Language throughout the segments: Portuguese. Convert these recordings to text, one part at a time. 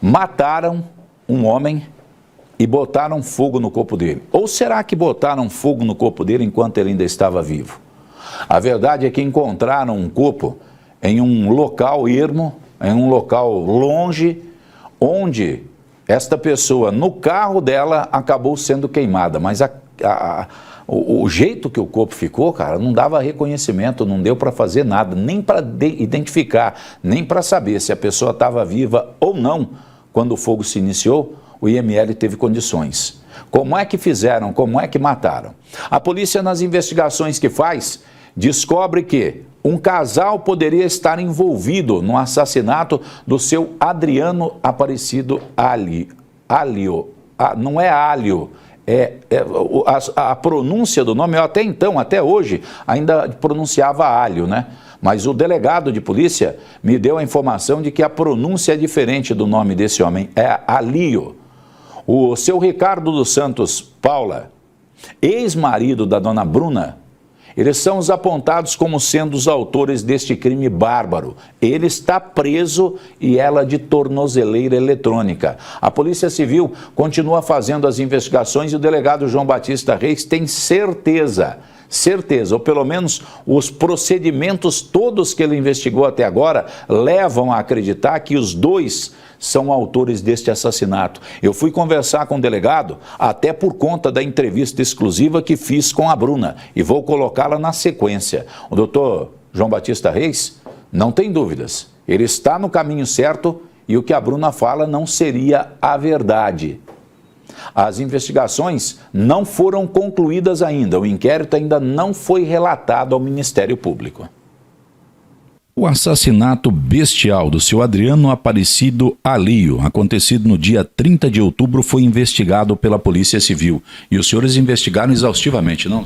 mataram um homem e botaram fogo no corpo dele. Ou será que botaram fogo no corpo dele enquanto ele ainda estava vivo? A verdade é que encontraram um corpo em um local ermo, em um local longe, onde esta pessoa, no carro dela, acabou sendo queimada. Mas o jeito que o corpo ficou, cara, não dava reconhecimento, não deu para fazer nada, nem para identificar, nem para saber se a pessoa estava viva ou não. Quando o fogo se iniciou, o IML teve condições. Como é que fizeram? Como é que mataram? A polícia, nas investigações que faz, descobre que um casal poderia estar envolvido no assassinato do seu Adriano Aparecido Alio. Não é Alio, a pronúncia do nome, eu até então, até hoje, ainda pronunciava Alio, né? Mas o delegado de polícia me deu a informação de que a pronúncia é diferente do nome desse homem, é Alio. O seu Ricardo dos Santos Paula, ex-marido da dona Bruna, eles são os apontados como sendo os autores deste crime bárbaro. Ele está preso e ela de tornozeleira eletrônica. A Polícia Civil continua fazendo as investigações e o delegado João Batista Reis tem certeza, ou pelo menos os procedimentos todos que ele investigou até agora levam a acreditar que os dois são autores deste assassinato. Eu fui conversar com o delegado até por conta da entrevista exclusiva que fiz com a Bruna e vou colocá-la na sequência. O doutor João Batista Reis não tem dúvidas, ele está no caminho certo e o que a Bruna fala não seria a verdade. As investigações não foram concluídas ainda, o inquérito ainda não foi relatado ao Ministério Público. O assassinato bestial do seu Adriano Aparecido Alio, acontecido no dia 30 de outubro, foi investigado pela Polícia Civil. E os senhores investigaram exaustivamente, não?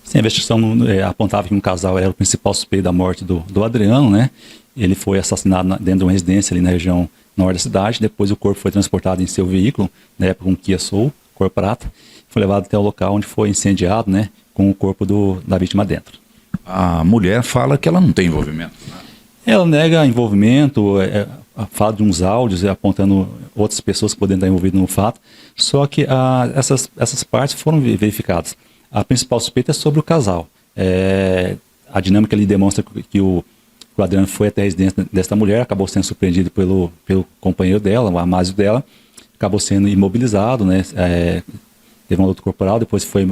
Sim, a investigação apontava que um casal era o principal suspeito da morte do Adriano, né? Ele foi assassinado dentro de uma residência ali na região norte da cidade. Depois o corpo foi transportado em seu veículo, na época um Kia Soul, cor prata. Foi levado até o local onde foi incendiado, né? Com o corpo da vítima dentro. A mulher fala que ela não tem envolvimento. Ela nega envolvimento, fala de uns áudios apontando outras pessoas que poderiam estar envolvidas no fato, só que essas partes foram verificadas. A principal suspeita é sobre o casal. A dinâmica ali demonstra que o Adriano foi até a residência desta mulher, acabou sendo surpreendido pelo companheiro dela, o Amásio dela, acabou sendo imobilizado, né? Teve uma luta corporal, depois foi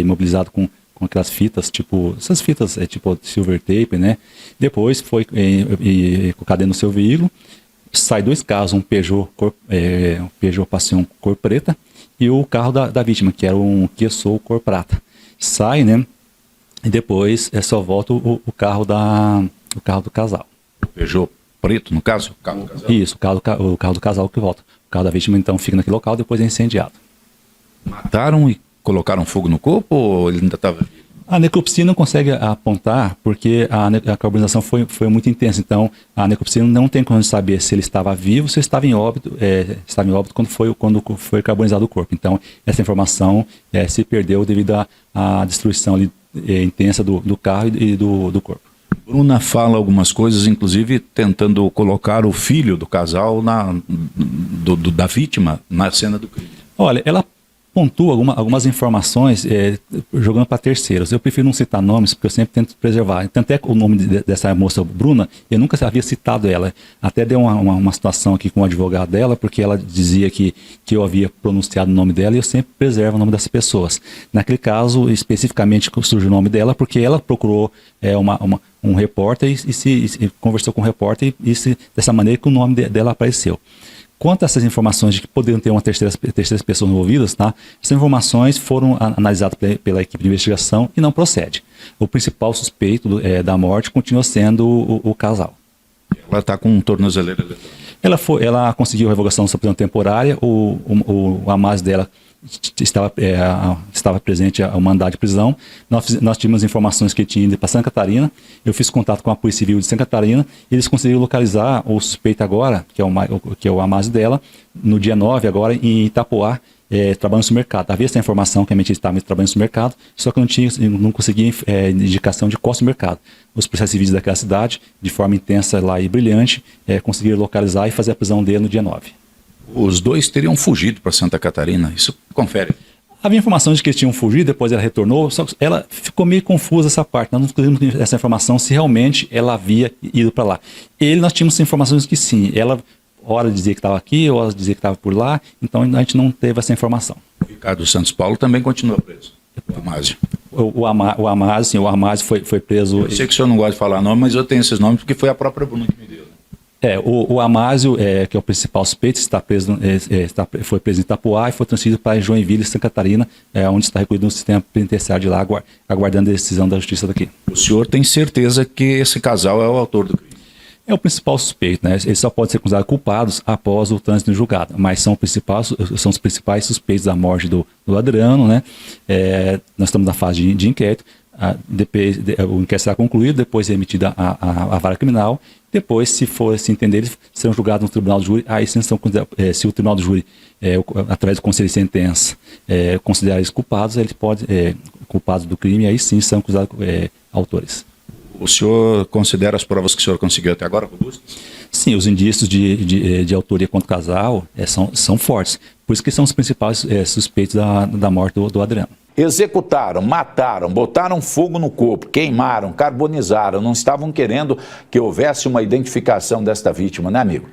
imobilizado com aquelas fitas, tipo, essas fitas tipo silver tape, né? Depois foi colocado dentro do seu veículo. Sai dois carros, um Peugeot Passion cor preta e o carro da vítima, que era um Kia Soul cor prata. Sai, né? E depois só volta o carro do casal. Peugeot preto, no caso? O carro do casal? Isso, o carro do casal que volta. O carro da vítima, então, fica naquele local, depois é incendiado. Mataram e colocaram fogo no corpo ou ele ainda estava vivo? A necropsia não consegue apontar porque a carbonização foi muito intensa. Então, a necropsia não tem como saber se ele estava vivo ou se ele estava em óbito, quando foi carbonizado o corpo. Então, essa informação se perdeu devido à destruição ali, intensa do carro e do corpo. Bruna fala algumas coisas, inclusive tentando colocar o filho do casal da vítima na cena do crime. Olha, ela pontua algumas informações jogando para terceiros. Eu prefiro não citar nomes, porque eu sempre tento preservar. Tanto é que o nome dessa moça, Bruna, eu nunca havia citado ela. Até deu uma situação aqui com o advogado dela, porque ela dizia que eu havia pronunciado o nome dela e eu sempre preservo o nome das pessoas. Naquele caso, especificamente, surgiu o nome dela, porque ela procurou um repórter e conversou com o repórter e dessa maneira que o nome dela apareceu. Quanto a essas informações de que poderiam ter uma terceiras pessoas envolvidas, tá? Essas informações foram analisadas pela equipe de investigação e não procede. O principal suspeito da morte continua sendo o casal. Ela está com um tornozeleiro eletrônico. Ela conseguiu a revogação da prisão temporária, o Amásio dela estava presente ao mandado de prisão. Nós tivemos informações que ele tinha ido para Santa Catarina. Eu fiz contato com a Polícia Civil de Santa Catarina e eles conseguiram localizar o suspeito agora, que é o Amásio dela, no dia 9 agora em Itapoá, trabalhando no supermercado. Havia essa informação que a mentira estava trabalhando no supermercado, só que não conseguia indicação de qual supermercado. Os policiais civis daquela cidade, de forma intensa lá e brilhante, conseguiram localizar e fazer a prisão dele no dia 9. Os dois teriam fugido para Santa Catarina, isso confere. Havia informação de que eles tinham fugido, depois ela retornou, só que ela ficou meio confusa essa parte. Nós não conseguimos essa informação se realmente ela havia ido para lá. Nós tínhamos informações que sim, ela hora dizia que estava aqui, hora dizia que estava por lá, então a gente não teve essa informação. O Ricardo Santos Paulo também continua preso. O Amásio. O Amásio foi preso. Eu sei que o senhor não gosta de falar nome, mas eu tenho esses nomes porque foi a própria Bruna que me deu. O Amásio, que é o principal suspeito, está preso, foi preso em Itapuá e foi transferido para Joinville, Santa Catarina, onde está recolhido no sistema penitenciário de lá, aguardando a decisão da justiça daqui. O senhor tem certeza que esse casal é o autor do crime? É o principal suspeito, né? Eles só podem ser considerados culpados após o trânsito no julgado, mas são os principais suspeitos da morte do Adriano, né? Nós estamos na fase de inquérito. O inquérito será concluído, depois é emitida a vara criminal. Depois, se entender, eles serão julgados no tribunal do júri. Aí sim, se o tribunal do júri, através do conselho de sentença, considerar eles culpados, eles podem, culpados do crime, aí sim são considerados autores. O senhor considera as provas que o senhor conseguiu até agora robustas? Sim, os indícios de autoria contra o casal são fortes. Por isso que são os principais suspeitos da morte do Adriano. Executaram, mataram, botaram fogo no corpo, queimaram, carbonizaram, não estavam querendo que houvesse uma identificação desta vítima, né, amigo?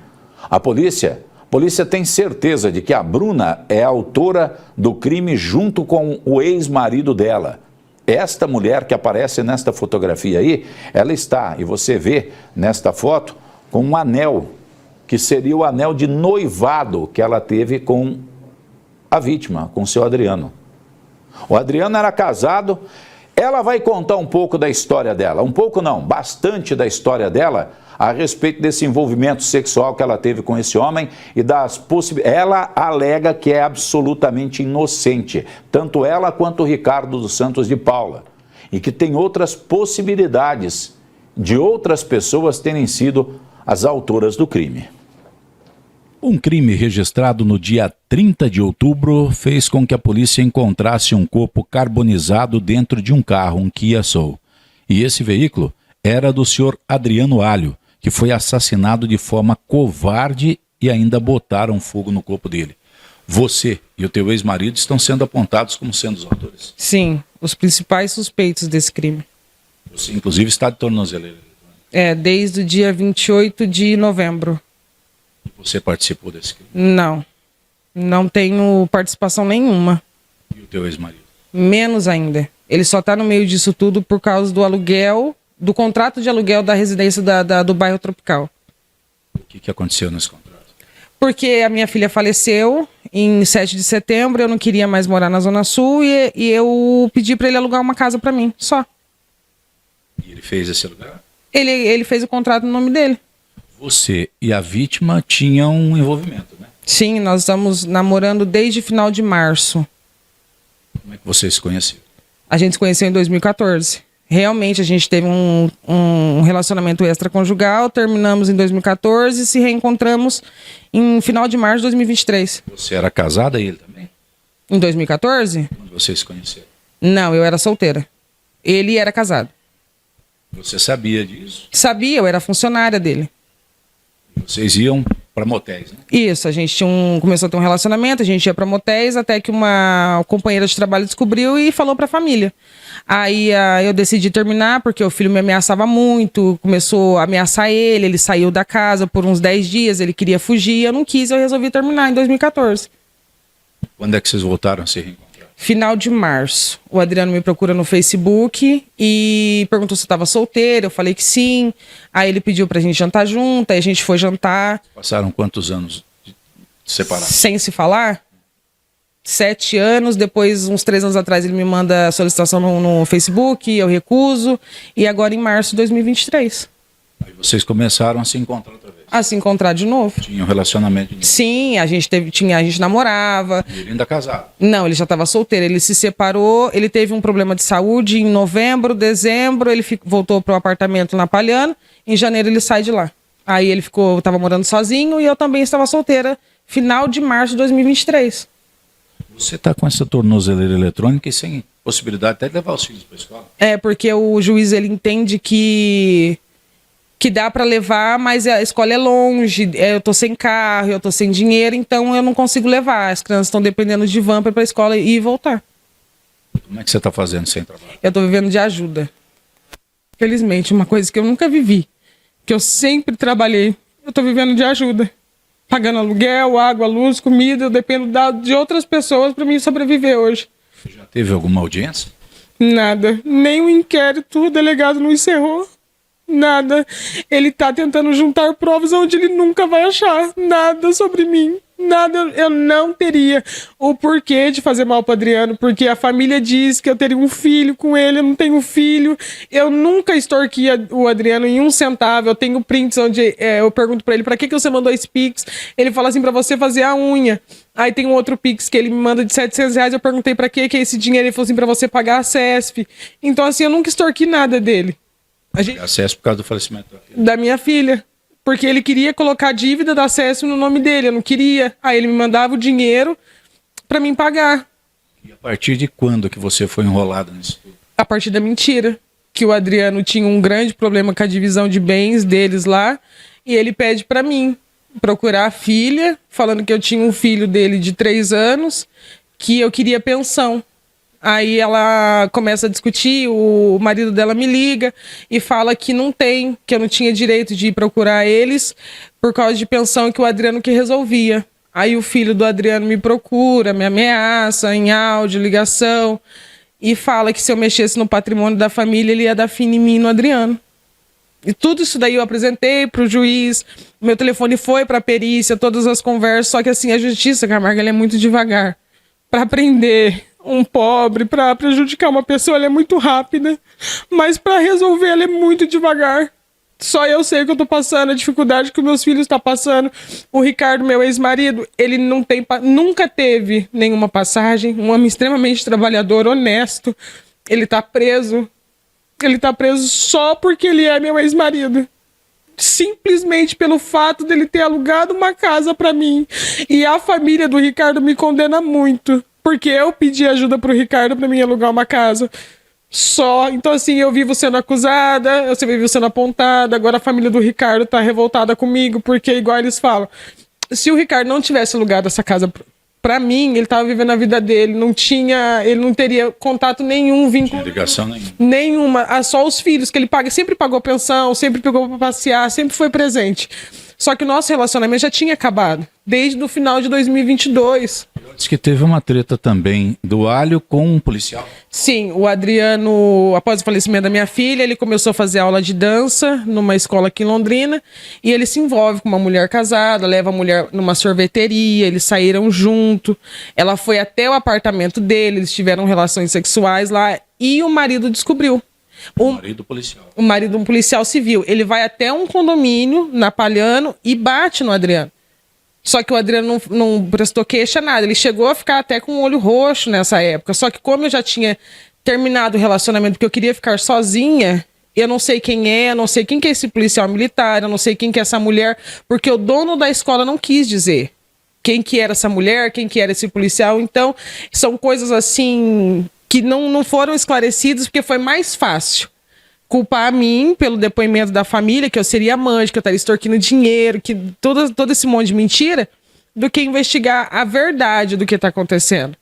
A polícia tem certeza de que a Bruna é a autora do crime junto com o ex-marido dela. Esta mulher que aparece nesta fotografia aí, ela está, e você vê nesta foto, com um anel, que seria o anel de noivado que ela teve com a vítima, com o seu Adriano. O Adriano era casado, ela vai contar um pouco da história dela, um pouco não, bastante da história dela, a respeito desse envolvimento sexual que ela teve com esse homem e das possibilidades. Ela alega que é absolutamente inocente, tanto ela quanto o Ricardo dos Santos de Paula, e que tem outras possibilidades de outras pessoas terem sido as autoras do crime. Um crime registrado no dia 30 de outubro fez com que a polícia encontrasse um corpo carbonizado dentro de um carro, um Kia Soul. E esse veículo era do senhor Adriano Alho, que foi assassinado de forma covarde e ainda botaram fogo no corpo dele. Você e o teu ex-marido estão sendo apontados como sendo os autores. Sim, os principais suspeitos desse crime. Você, inclusive, está de tornozeleira. Desde o dia 28 de novembro. Você participou desse crime? Não tenho participação nenhuma. E o teu ex-marido? Menos ainda. Ele só está no meio disso tudo por causa do aluguel, do contrato de aluguel da residência do bairro Tropical. O que aconteceu nesse contrato? Porque a minha filha faleceu em 7 de setembro, eu não queria mais morar na Zona Sul e eu pedi para ele alugar uma casa para mim, só. E ele fez esse lugar? Ele fez o contrato no nome dele. Você e a vítima tinham um envolvimento, né? Sim, nós estamos namorando desde final de março. Como é que vocês se conheceram? A gente se conheceu em 2014. Realmente, a gente teve um relacionamento extraconjugal, terminamos em 2014 e se reencontramos em final de março de 2023. Você era casada e ele também? Em 2014? Quando vocês se conheceram? Não, eu era solteira. Ele era casado. Você sabia disso? Sabia, eu era funcionária dele. Vocês iam para motéis, né? Isso, a gente começou a ter um relacionamento, a gente ia para motéis, até que uma companheira de trabalho descobriu e falou para a família. Aí eu decidi terminar, porque o filho me ameaçava muito, começou a ameaçar ele saiu da casa por uns 10 dias, ele queria fugir, eu não quis, eu resolvi terminar em 2014. Quando é que vocês voltaram a se reencontrar? Final de março. O Adriano me procura no Facebook e perguntou se eu estava solteira. Eu falei que sim. Aí ele pediu pra gente jantar junto. Aí a gente foi jantar. Passaram quantos anos de separados? Sem se falar? 7 anos. Depois, uns 3 anos atrás, ele me manda a solicitação no Facebook. Eu recuso. E agora em março de 2023. Aí vocês começaram a se encontrar outra vez? A se encontrar de novo. Tinha um relacionamento de novo? Sim, a gente namorava. E ele ainda casado? Não, ele já estava solteiro, ele se separou, ele teve um problema de saúde em novembro, dezembro, ele voltou para o apartamento na Palhano, em janeiro ele sai de lá. Aí ele estava morando sozinho e eu também estava solteira, final de março de 2023. Você está com essa tornozeleira eletrônica e sem possibilidade até de levar os filhos para a escola? É, porque o juiz, ele entende que dá para levar, mas a escola é longe, eu tô sem carro, eu tô sem dinheiro, então eu não consigo levar. As crianças estão dependendo de van para ir para a escola e ir e voltar. Como é que você está fazendo sem trabalho? Eu tô vivendo de ajuda. Felizmente, uma coisa que eu nunca vivi, que eu sempre trabalhei, eu tô vivendo de ajuda. Pagando aluguel, água, luz, comida, eu dependo de outras pessoas para mim sobreviver hoje. Você já teve alguma audiência? Nada. Nem o inquérito, o delegado não encerrou. Nada. Ele tá tentando juntar provas onde ele nunca vai achar. Nada sobre mim. Nada. Eu não teria o porquê de fazer mal pro Adriano, porque a família diz que eu teria um filho com ele, eu não tenho filho. Eu nunca extorquia o Adriano em um centavo. Eu tenho prints onde eu pergunto pra ele, pra que você mandou esse Pix? Ele fala assim, pra você fazer a unha. Aí tem um outro Pix que ele me manda de R$700, eu perguntei pra que é esse dinheiro, ele falou assim, pra você pagar a CESP. Então assim, eu nunca extorqui nada dele. Acesso por causa do falecimento da minha filha. Porque ele queria colocar a dívida da CESP no nome dele, eu não queria. Aí ele me mandava o dinheiro pra mim pagar. E a partir de quando que você foi enrolado nisso tudo? A partir da mentira. Que o Adriano tinha um grande problema com a divisão de bens deles lá. E ele pede pra mim procurar a filha, falando que eu tinha um filho dele de 3 anos, que eu queria pensão. Aí ela começa a discutir, o marido dela me liga e fala que não tem, que eu não tinha direito de ir procurar eles por causa de pensão que o Adriano que resolvia. Aí o filho do Adriano me procura, me ameaça em áudio, ligação, e fala que se eu mexesse no patrimônio da família, ele ia dar fim em mim e no Adriano. E tudo isso daí eu apresentei pro juiz, meu telefone foi pra perícia, todas as conversas, só que assim, a justiça, Camargo, ela é muito devagar. Pra prender um pobre, pra prejudicar uma pessoa, ela é muito rápida, mas pra resolver ela é muito devagar. Só eu sei o que eu tô passando, a dificuldade que os meus filhos estão passando. O Ricardo, meu ex-marido, ele nunca teve nenhuma passagem, um homem extremamente trabalhador, honesto. Ele tá preso só porque ele é meu ex-marido. Simplesmente pelo fato dele ter alugado uma casa pra mim. E a família do Ricardo me condena muito, porque eu pedi ajuda pro Ricardo pra mim alugar uma casa. Só. Então assim, eu vivo sendo acusada, eu vivo sendo apontada, agora a família do Ricardo tá revoltada comigo, porque igual eles falam, se o Ricardo não tivesse alugado essa casa pra mim, ele tava vivendo a vida dele, ele não teria contato nenhum, vínculo. Não tinha ligação nenhuma. Só os filhos que ele paga, sempre pagou pensão, sempre pegou pra passear, sempre foi presente. Só que o nosso relacionamento já tinha acabado, desde o final de 2022. Diz que teve uma treta também do Alho com um policial. Sim, o Adriano, após o falecimento da minha filha, ele começou a fazer aula de dança numa escola aqui em Londrina, e ele se envolve com uma mulher casada, leva a mulher numa sorveteria, eles saíram junto, ela foi até o apartamento dele, eles tiveram relações sexuais lá, e o marido descobriu. O marido policial. O marido de um policial civil. Ele vai até um condomínio na Palhano e bate no Adriano. Só que o Adriano não prestou queixa, nada. Ele chegou a ficar até com o olho roxo nessa época. Só que como eu já tinha terminado o relacionamento porque eu queria ficar sozinha, eu não sei quem é, eu não sei quem que é esse policial militar, eu não sei quem que é essa mulher, porque o dono da escola não quis dizer quem que era essa mulher, quem que era esse policial. Então, são coisas assim que não foram esclarecidas, porque foi mais fácil culpar a mim pelo depoimento da família, que eu seria amante, que eu estaria extorquindo dinheiro, que todo esse monte de mentira, do que investigar a verdade do que está acontecendo.